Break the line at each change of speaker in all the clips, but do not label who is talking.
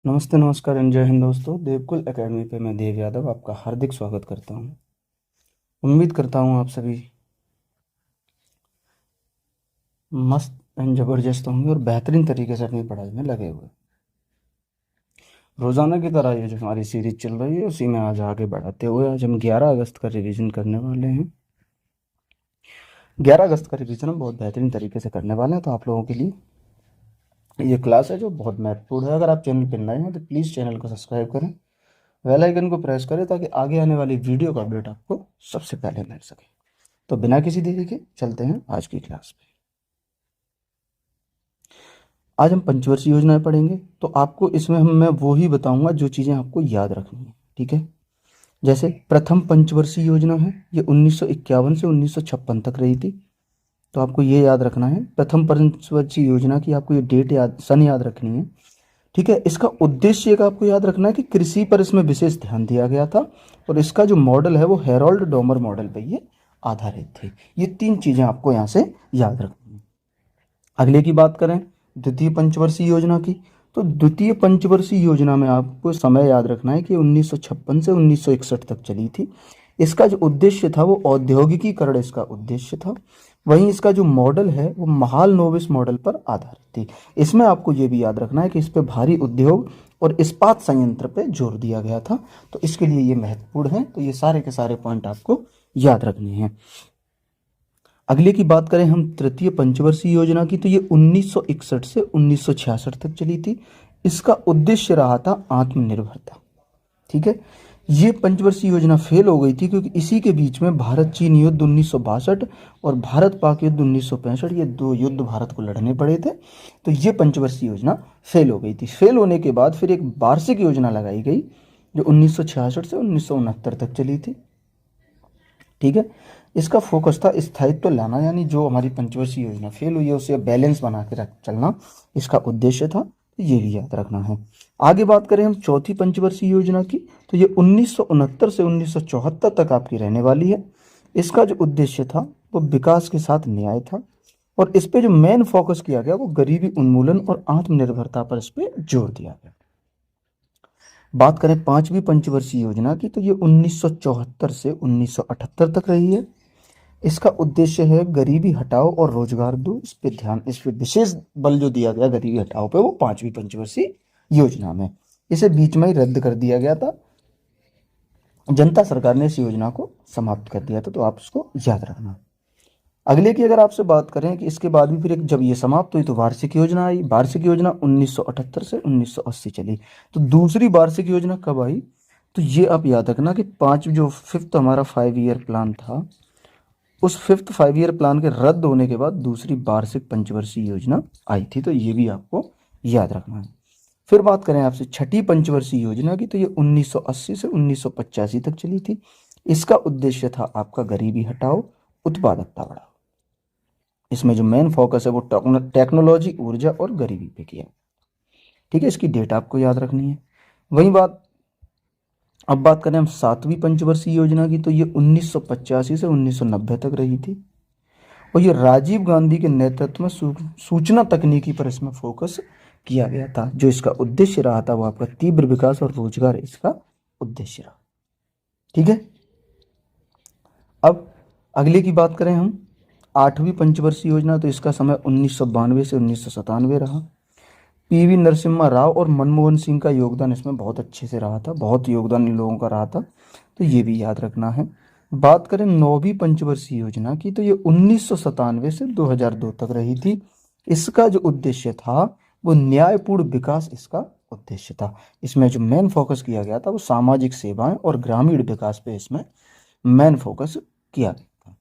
नमस्ते, नमस्कार एंड जय हिंद दोस्तों। देवकुल एकेडमी पे मैं देव यादव आपका हार्दिक स्वागत करता हूँ। उम्मीद करता हूँ आप सभी मस्त एंड ज़बरदस्त होंगे और बेहतरीन तरीके से अपनी पढ़ाई में लगे हुए। रोज़ाना की तरह ये जो हमारी सीरीज चल रही है उसी में आज आगे बढ़ाते हुए आज हम 11 अगस्त का रिवीजन करने वाले हैं। 11 अगस्त का रिवीजन हम बहुत बेहतरीन तरीके से करने वाले हैं, तो आप लोगों के लिए ये क्लास है जो बहुत महत्वपूर्ण है। अगर आप चैनल पर नए हैं तो प्लीज़ चैनल को सब्सक्राइब करें, बेल आइकन को प्रेस करें ताकि आगे आने वाली वीडियो का अपडेट आपको सबसे पहले मिल सके। तो बिना किसी देरी के चलते हैं आज की क्लास पे। आज हम पंचवर्षीय योजनाएं पढ़ेंगे, तो आपको इसमें मैं वो ही बताऊंगा जो चीज़ें आपको याद रखनी है, ठीक है। जैसे प्रथम पंचवर्षीय योजना है, ये 1951 से 1956 तक रही थी, तो आपको ये याद रखना है। प्रथम पंचवर्षीय योजना की आपको ये डेट याद, सन याद रखनी है, ठीक है। इसका उद्देश्य का आपको याद रखना है कि कृषि पर इसमें विशेष ध्यान दिया गया था, और इसका जो मॉडल है वो हेरोल्ड डोमर मॉडल पे ये आधारित थे। ये तीन चीज़ें आपको यहाँ से याद रखनी है। अगले की बात करें द्वितीय पंचवर्षीय योजना की, तो द्वितीय पंचवर्षीय योजना में आपको समय याद रखना है कि 1956 से 1961 तक चली थी। इसका जो उद्देश्य था वो औद्योगिकीकरण इसका उद्देश्य था। वहीं इसका जो मॉडल है वो महालनोबिस मॉडल पर आधारित थी। इसमें आपको ये भी याद रखना है कि इस पे भारी उद्योग और इस्पात संयंत्र पे जोर दिया गया था, तो इसके लिए ये महत्वपूर्ण है। तो ये सारे के सारे पॉइंट आपको याद रखने हैं। अगले की बात करें हम तृतीय पंचवर्षीय योजना की, तो ये 1961 से 1966 तक चली थी। इसका उद्देश्य रहा था आत्मनिर्भरता, ठीक है। ये पंचवर्षीय योजना फेल हो गई थी क्योंकि इसी के बीच में भारत चीन युद्ध 1962 और भारत पाक युद्ध 1965, ये दो युद्ध भारत को लड़ने पड़े थे। तो ये पंचवर्षीय योजना फेल हो गई थी। फेल होने के बाद फिर एक वार्षिक योजना लगाई गई जो 1966 से 1969 तक चली थी, ठीक है। इसका फोकस था स्थायित्व लाना, यानी जो हमारी पंचवर्षीय योजना फेल हुई है उसे बैलेंस बना के रख चलना इसका उद्देश्य था। तो ये भी याद रखना है। आगे बात करें हम चौथी पंचवर्षीय योजना की, तो ये 1969 से 1974 तक आपकी रहने वाली है। इसका जो उद्देश्य था वो विकास के साथ न्याय था, और इस पे जो मेन फोकस किया गया वो गरीबी उन्मूलन और आत्मनिर्भरता पर इस पे जोर दिया गया। बात करें पांचवी पंचवर्षीय योजना की, तो ये 1974 से 1978 तक रही है। इसका उद्देश्य है गरीबी हटाओ और रोजगार दो। इस पे विशेष बल जो दिया गया गरीबी हटाओ पे वो पांचवी पंचवर्षीय योजना में। इसे बीच में ही रद्द कर दिया गया था, जनता सरकार ने इस योजना को समाप्त कर दिया था, तो आप उसको याद रखना। अगले की अगर आपसे बात करें कि इसके बाद भी फिर एक जब ये समाप्त हुई तो वार्षिक योजना आई। वार्षिक योजना 1978 से 1980 चली। तो दूसरी वार्षिक योजना कब आई, तो ये आप याद रखना कि पांच जो फिफ्थ हमारा 5 ईयर प्लान था, उस फिफ्थ 5 ईयर प्लान के रद्द होने के बाद दूसरी वार्षिक पंचवर्षीय योजना आई थी। तो ये भी आपको याद रखना है। फिर बात करें आपसे छठी पंचवर्षीय योजना की, तो ये 1980 से 1985 तक चली थी। इसका उद्देश्य था आपका गरीबी हटाओ, उत्पादकता बढ़ाओ। इसमें जो मेन फोकस है वो टेक्नोलॉजी, ऊर्जा और गरीबी पे किया, ठीक है। इसकी डेट आपको याद रखनी है। वही बात अब बात करें हम सातवीं पंचवर्षीय योजना की, तो ये 1985 से 1990 तक रही थी, और ये राजीव गांधी के नेतृत्व में सूचना तकनीकी पर इसमें फोकस किया गया था। जो इसका उद्देश्य रहा था वो आपका तीव्र विकास और रोजगार इसका उद्देश्य रहा, ठीक है। अब अगले की बात करें हम आठवीं पंचवर्षीय योजना, तो इसका समय 1992 से 1997 रहा। पीवी नरसिम्हा राव और मनमोहन सिंह का योगदान इसमें बहुत अच्छे से रहा था, बहुत योगदान इन लोगों का रहा था, तो ये भी याद रखना है। बात करें नौवीं पंचवर्षीय योजना की, तो ये 1997 से 2002 तक रही थी। इसका जो उद्देश्य था वो न्यायपूर्ण विकास इसका उद्देश्य था। इसमें जो मेन फोकस किया गया था वो सामाजिक सेवाएं और ग्रामीण विकास पे इसमें मेन फोकस किया गया था।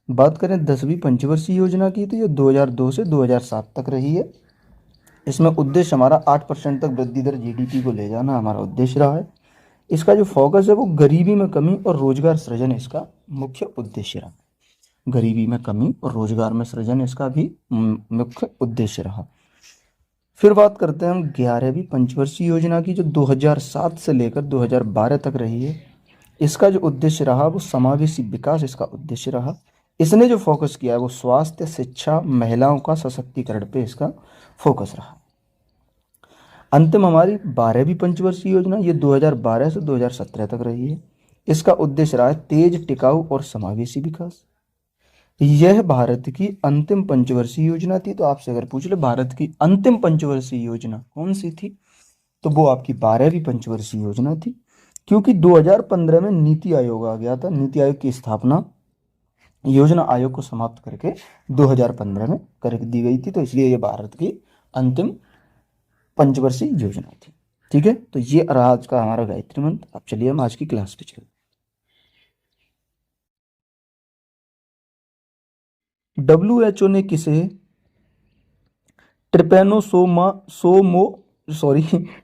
बात करें 10वीं पंचवर्षीय योजना की, तो ये 2002 से 2007 तक रही है। इसमें उद्देश्य हमारा 8% तक वृद्धि दर जीडीपी को ले जाना हमारा उद्देश्य रहा है। इसका जो फोकस है वो गरीबी में कमी और रोजगार सृजन इसका मुख्य उद्देश्य रहा। गरीबी में कमी और रोजगार में सृजन इसका भी मुख्य उद्देश्य रहा। फिर बात करते हैं हम 11वीं पंचवर्षीय योजना की, जो 2007 से लेकर 2012 तक रही है। इसका जो उद्देश्य रहा वो समावेशी विकास इसका उद्देश्य रहा। इसने जो फोकस किया है वो स्वास्थ्य, शिक्षा, महिलाओं का सशक्तिकरण पे इसका फोकस रहा। अंतिम हमारी 12वीं पंचवर्षीय योजना, ये 2012 से 2017 तक रही है। इसका उद्देश्य रहा है तेज, टिकाऊ और समावेशी विकास। यह भारत की अंतिम पंचवर्षीय योजना थी। तो आपसे अगर पूछ ले भारत की अंतिम पंचवर्षीय योजना कौन सी थी, तो वो आपकी 12वीं पंचवर्षीय योजना थी। क्योंकि 2015 में नीति आयोग आ गया था, नीति आयोग की स्थापना योजना आयोग को समाप्त करके 2015 में कर दी गई थी, तो इसलिए ये भारत की अंतिम पंचवर्षीय योजना थी। ठीक है, तो ये रहा आज का हमारा गायत्री मंत्र। अब चलिए हम आज की क्लास पे चलते। WHO ने किसे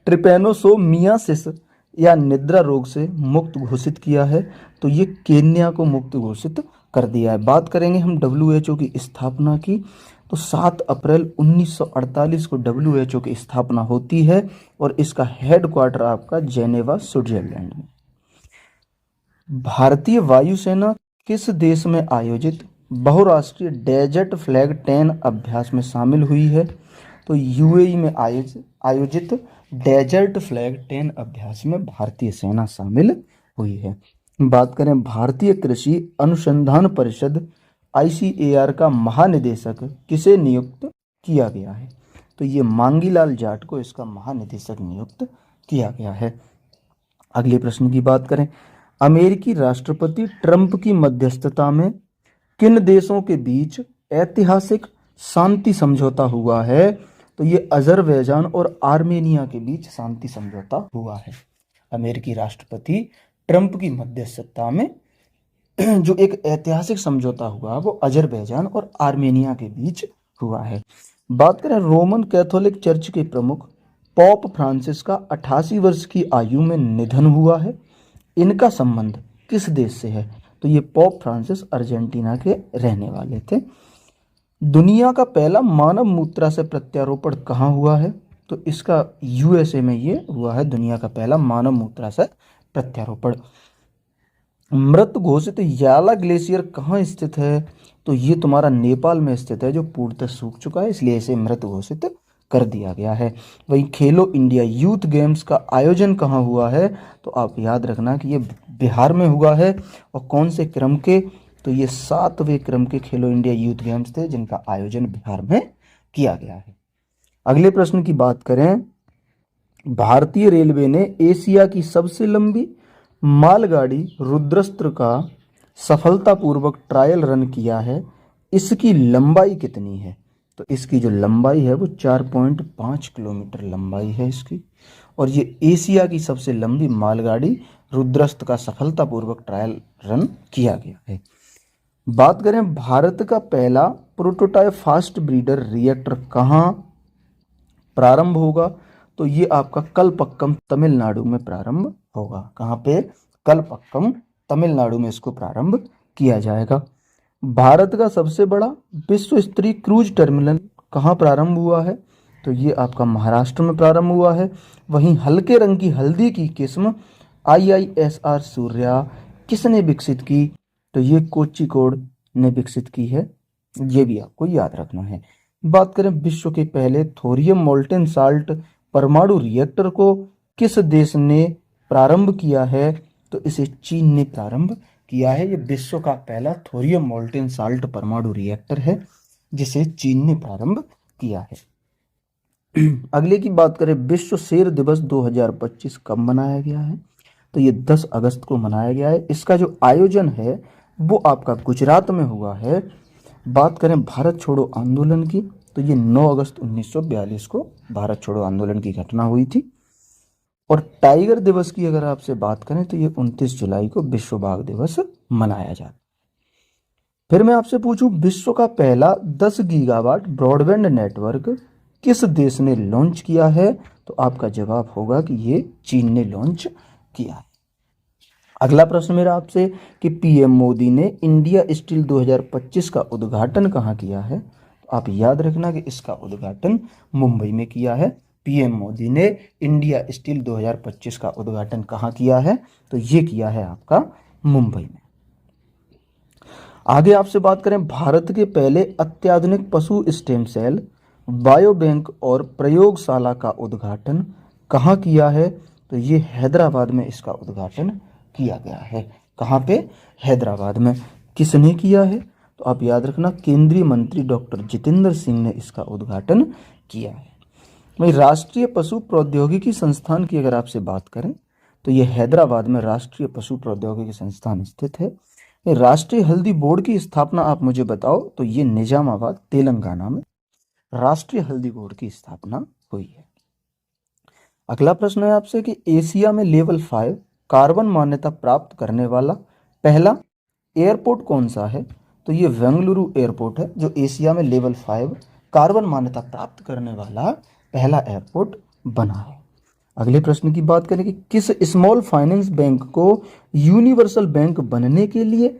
ट्रिपेनोसोमियासिस या निद्रा रोग से मुक्त घोषित किया है? तो ये केन्या को मुक्त घोषित कर दिया है। बात करेंगे हम WHO की स्थापना की, तो 7 अप्रैल 1948 को WHO की स्थापना होती है और इसका हेडक्वार्टर आपका जेनेवा, स्विट्जरलैंड में। भारतीय वायुसेना किस देश में आयोजित बहुराष्ट्रीय डेजर्ट फ्लैग 10 अभ्यास में शामिल हुई है? तो UAE में आयोजित डेजर्ट फ्लैग 10 अभ्यास में भारतीय सेना शामिल हुई है। बात करें भारतीय कृषि अनुसंधान परिषद ICAR का महानिदेशक किसे नियुक्त किया गया है? तो ये मांगीलाल जाट को इसका महानिदेशक नियुक्त किया गया है। अगले प्रश्न की बात करें, अमेरिकी राष्ट्रपति ट्रंप की मध्यस्थता में किन देशों के बीच ऐतिहासिक शांति समझौता हुआ है? तो ये अजरबैजान और आर्मेनिया के बीच शांति समझौता हुआ है। अमेरिकी राष्ट्रपति ट्रंप की मध्यस्थता में जो एक ऐतिहासिक समझौता हुआ वो अजरबैजान और आर्मेनिया के बीच हुआ है। बात करें रोमन कैथोलिक चर्च के प्रमुख पोप फ्रांसिस का 88 वर्ष की आयु में निधन हुआ है। इनका संबंध किस देश से है? तो ये पोप फ्रांसिस अर्जेंटीना के रहने वाले थे। दुनिया का पहला मानव मूत्रा से प्रत्यारोपण कहाँ हुआ है? तो इसका USA में ये हुआ है, दुनिया का पहला मानव मूत्रा से प्रत्यारोपण। मृत घोषित याला ग्लेशियर कहाँ स्थित है? तो ये तुम्हारा नेपाल में स्थित है, जो पूर्णतः सूख चुका है, इसलिए इसे मृत घोषित कर दिया गया है। वहीं खेलो इंडिया यूथ गेम्स का आयोजन कहाँ हुआ है? तो आप याद रखना कि ये बिहार में हुआ है। और कौन से क्रम के? तो ये 7वें क्रम के खेलो इंडिया यूथ गेम्स थे जिनका आयोजन बिहार में किया गया है। अगले प्रश्न की बात करें, भारतीय रेलवे ने एशिया की सबसे लंबी मालगाड़ी रुद्रस्त्र का सफलतापूर्वक ट्रायल रन किया है। इसकी लंबाई कितनी है? तो इसकी जो लंबाई है वो 4.5 किलोमीटर लंबाई है इसकी, और ये एशिया की सबसे लंबी मालगाड़ी रुद्रस्त्र का सफलतापूर्वक ट्रायल रन किया गया है। बात करें भारत का पहला प्रोटोटाइप फास्ट ब्रीडर रिएक्टर कहाँ प्रारंभ होगा? तो ये आपका कलपक्कम तमिलनाडु में प्रारंभ होगा। कहाँ पे? कलपक्कम तमिलनाडु में इसको प्रारंभ किया जाएगा। भारत का सबसे बड़ा विश्व स्तरीय क्रूज टर्मिनल कहाँ प्रारंभ हुआ है? तो ये आपका महाराष्ट्र में प्रारंभ हुआ है। वहीं हल्के रंग की हल्दी की किस्म IISR सूर्या किसने विकसित की? तो ये कोझिकोड ने विकसित की है, ये भी आपको याद रखना है। बात करें विश्व के पहले थोरियम मोल्टेन साल्ट परमाणु रिएक्टर को किस देश ने प्रारंभ किया है? तो इसे चीन ने प्रारंभ किया है। ये विश्व का पहला थोरियम मोल्टेन साल्ट परमाणु रिएक्टर है जिसे चीन ने प्रारंभ किया है। अगले की बात करें, विश्व शेर दिवस 2025 कब मनाया गया है? तो ये 10 अगस्त को मनाया गया है। इसका जो आयोजन है वो आपका गुजरात में हुआ है। बात करें भारत छोड़ो आंदोलन की, तो ये 9 अगस्त 1942 को भारत छोड़ो आंदोलन की घटना हुई थी। और टाइगर दिवस की अगर आपसे बात करें तो ये 29 जुलाई को विश्व बाघ दिवस मनाया जाता है। फिर मैं आपसे पूछूं, विश्व का पहला 10 गीगावाट ब्रॉडबैंड नेटवर्क किस देश ने लॉन्च किया है? तो आपका जवाब होगा कि ये चीन ने लॉन्च किया है। अगला प्रश्न मेरा आपसे कि PM मोदी ने इंडिया स्टील 2025 का उद्घाटन कहाँ किया है? तो आप याद रखना कि इसका उद्घाटन मुंबई में किया है। PM मोदी ने इंडिया स्टील 2025 का उद्घाटन कहाँ किया है? तो ये किया है आपका मुंबई में। आगे आपसे बात करें, भारत के पहले अत्याधुनिक पशु स्टेम सेल बायोबैंक और प्रयोगशाला का उद्घाटन कहाँ किया है? तो ये हैदराबाद में इसका उद्घाटन किया गया है। कहाँ पे? हैदराबाद में। किसने किया है? तो आप याद रखना, केंद्रीय मंत्री डॉक्टर जितेंद्र सिंह ने इसका उद्घाटन किया है। वही राष्ट्रीय पशु प्रौद्योगिकी संस्थान की अगर आपसे बात करें तो ये हैदराबाद में राष्ट्रीय पशु प्रौद्योगिकी संस्थान स्थित है। ये राष्ट्रीय हल्दी बोर्ड की स्थापना आप मुझे बताओ, तो ये निजामाबाद तेलंगाना में राष्ट्रीय हल्दी बोर्ड की स्थापना हुई है। अगला प्रश्न है आपसे कि एशिया में लेवल 5 कार्बन मान्यता प्राप्त करने वाला पहला एयरपोर्ट कौन सा है? तो ये बेंगलुरु एयरपोर्ट है जो एशिया में लेवल 5 कार्बन मान्यता प्राप्त करने वाला पहला एयरपोर्ट बना है। अगले प्रश्न की बात करें कि किस स्मॉल फाइनेंस बैंक को यूनिवर्सल बैंक बनने के लिए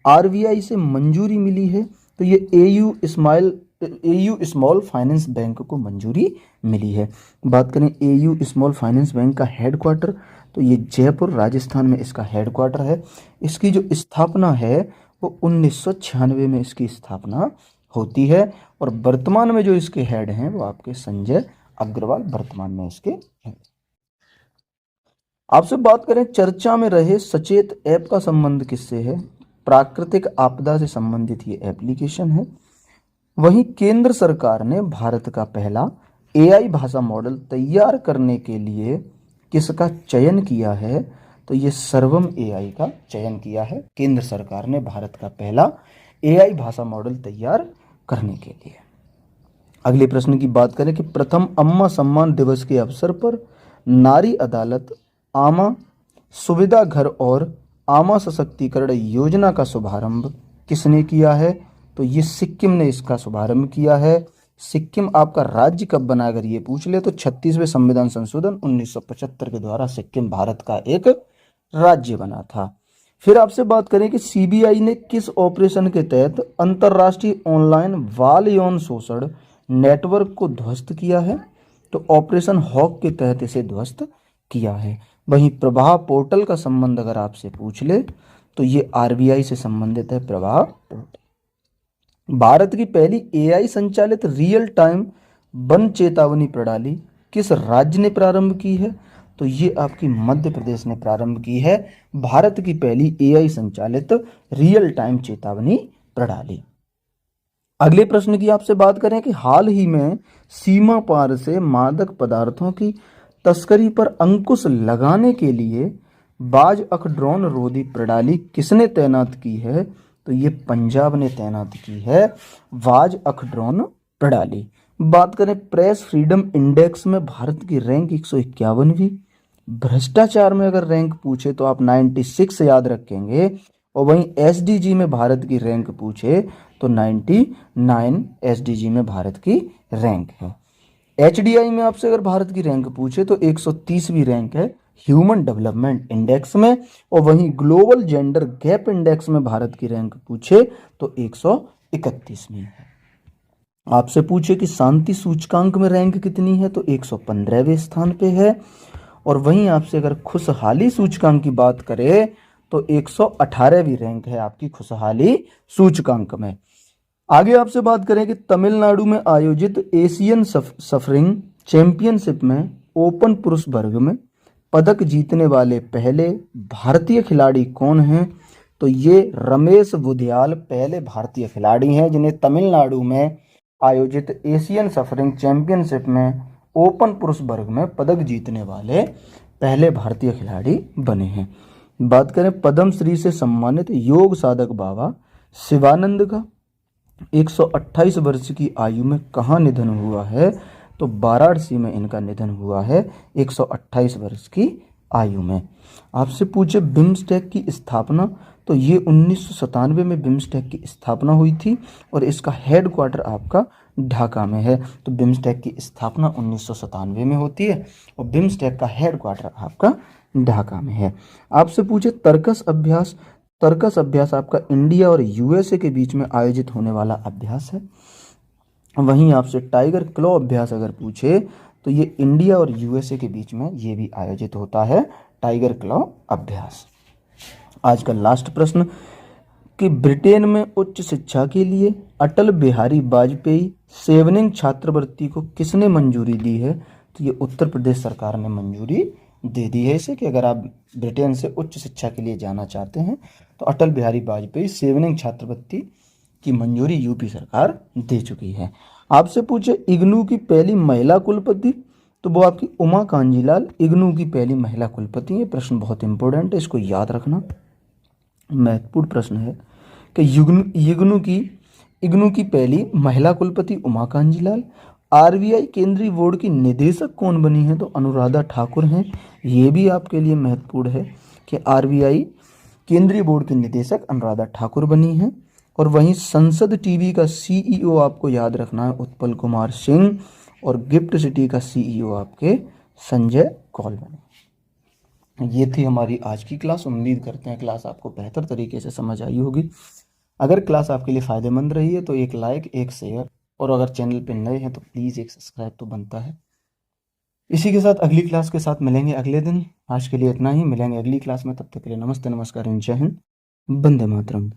आरबीआई से मंजूरी मिली है? तो ये एयू स्मॉल फाइनेंस बैंक को मंजूरी मिली है। बात करें एयू स्मॉल फाइनेंस बैंक का हेडक्वार्टर, तो ये जयपुर राजस्थान में इसका हेडक्वार्टर है। इसकी जो स्थापना है वो 1996 में इसकी स्थापना होती है और वर्तमान में जो इसके हेड हैं वो आपके संजय अग्रवाल वर्तमान में इसके हैं। आपसे बात करें चर्चा में रहे सचेत ऐप का संबंध किससे है? प्राकृतिक आपदा से संबंधित ये एप्लीकेशन है। वहीं केंद्र सरकार ने भारत का पहला एआई भाषा मॉडल तैयार करने के लिए किसका चयन किया है? तो ये सर्वम एआई का चयन किया है केंद्र सरकार ने भारत का पहला एआई भाषा मॉडल तैयार करने के लिए। अगले प्रश्न की बात करें कि प्रथम अम्मा सम्मान दिवस के अवसर पर नारी अदालत, आमा सुविधा घर और आमा सशक्तिकरण योजना का शुभारंभ किसने किया है? तो ये सिक्किम ने इसका शुभारंभ किया है। सिक्किम आपका राज्य कब बना, अगर ये पूछ ले तो 36वें संविधान संशोधन 1975 के द्वारा सिक्किम भारत का एक राज्य बना था। फिर आपसे बात करें कि सीबीआई ने किस ऑपरेशन के तहत अंतर्राष्ट्रीय ऑनलाइन बाल यौन शोषण नेटवर्क को ध्वस्त किया है? तो ऑपरेशन हॉक के तहत इसे ध्वस्त किया है। वहीं प्रवाह पोर्टल का संबंध अगर आपसे पूछ ले तो ये आरबीआई से संबंधित है प्रवाह पोर्टल। भारत की पहली एआई संचालित रियल टाइम वन चेतावनी प्रणाली किस राज्य ने प्रारंभ की है? तो ये आपकी मध्य प्रदेश ने प्रारंभ की है भारत की पहली एआई संचालित रियल टाइम चेतावनी प्रणाली। अगले प्रश्न की आपसे बात करें कि हाल ही में सीमा पार से मादक पदार्थों की तस्करी पर अंकुश लगाने के लिए बाज अख ड्रोन रोधी प्रणाली किसने तैनात की है? तो ये पंजाब ने तैनात की है बाज अख ड्रोन प्रणाली। बात करें प्रेस फ्रीडम इंडेक्स में भारत की रैंक 151वीं। भ्रष्टाचार में अगर रैंक पूछे तो आप 96 याद रखेंगे और वहीं एसडीजी में भारत की रैंक पूछे तो 99 एसडीजी में भारत की रैंक है। एचडीआई में आपसे अगर भारत की रैंक पूछे तो 130वीं रैंक है ह्यूमन डेवलपमेंट इंडेक्स में और वहीं ग्लोबल जेंडर गैप इंडेक्स में भारत की रैंक पूछे तो 131वीं है। आपसे पूछे कि शांति सूचकांक में रैंक कितनी है तो 115वें स्थान पे है और वहीं आपसे अगर खुशहाली सूचकांक की बात करें तो 118वीं रैंक है आपकी खुशहाली सूचकांक में। आगे आपसे बात करें कि तमिलनाडु में आयोजित एशियन सफरिंग चैंपियनशिप में ओपन पुरुष वर्ग में पदक जीतने वाले पहले भारतीय खिलाड़ी कौन हैं? तो ये रमेश बुधियाल पहले भारतीय खिलाड़ी हैं जिन्हें तमिलनाडु में आयोजित एशियन सफरिंग चैंपियनशिप में ओपन पुरुष वर्ग में पदक जीतने वाले पहले भारतीय खिलाड़ी बने हैं। बात करें पद्म श्री से सम्मानित योग साधक बाबा शिवानंद का 128 वर्ष की आयु में कहाँ निधन हुआ है? तो वाराणसी में इनका निधन हुआ है 128 वर्ष की आयु में। आपसे पूछे बिम्स्टेक की स्थापना तो ये 1997 में बिम्स्टेक की स्थापना हुई थी और इसका हेडक्वार्टर आपका ढाका में है। तो बिम्स्टेक की स्थापना 1997 में होती है और बिम्स्टेक का हेडक्वार्टर आपका ढाका में है। आपसे पूछे तर्कस अभ्यास आपका इंडिया और यूएसए के बीच में आयोजित होने वाला अभ्यास है। वहीं आपसे टाइगर क्लॉ अभ्यास अगर पूछे तो ये इंडिया और यूएसए के बीच में ये भी आयोजित होता है टाइगर क्लॉ अभ्यास। आज का लास्ट प्रश्न, कि ब्रिटेन में उच्च शिक्षा के लिए अटल बिहारी वाजपेयी सेवनिंग छात्रवृत्ति को किसने मंजूरी दी है? तो ये उत्तर प्रदेश सरकार ने मंजूरी दे दी है इसे, कि अगर आप ब्रिटेन से उच्च शिक्षा के लिए जाना चाहते हैं तो अटल बिहारी वाजपेयी सेवनिंग छात्रवृत्ति की मंजूरी यूपी सरकार दे चुकी है। आपसे पूछे इग्नू की पहली महिला कुलपति, तो वो आपकी उमा कांजीलाल इग्नू की पहली महिला कुलपति। ये प्रश्न बहुत इंपॉर्टेंट है, इसको याद रखना, महत्वपूर्ण प्रश्न है कि इग्नू की पहली महिला कुलपति उमा कांजीलाल। आरबीआई केंद्रीय बोर्ड की निदेशक कौन बनी है? तो अनुराधा ठाकुर हैं। ये भी आपके लिए महत्वपूर्ण है कि आरबीआई केंद्रीय बोर्ड की निदेशक अनुराधा ठाकुर बनी है। और वहीं संसद टीवी का सीईओ आपको याद रखना है उत्पल कुमार सिंह, और गिफ्ट सिटी का सीईओ आपके संजय कौल बने। ये थी हमारी आज की क्लास। उम्मीद करते हैं क्लास आपको बेहतर तरीके से समझ आई होगी। अगर क्लास आपके लिए फ़ायदेमंद रही है तो एक लाइक, एक शेयर, और अगर चैनल पे नए हैं तो प्लीज़ एक सब्सक्राइब तो बनता है। इसी के साथ अगली क्लास के साथ मिलेंगे अगले दिन। आज के लिए इतना ही, मिलेंगे अगली क्लास में। तब तक के लिए नमस्ते, नमस्कार, जय हिंद, वंदे मातरम।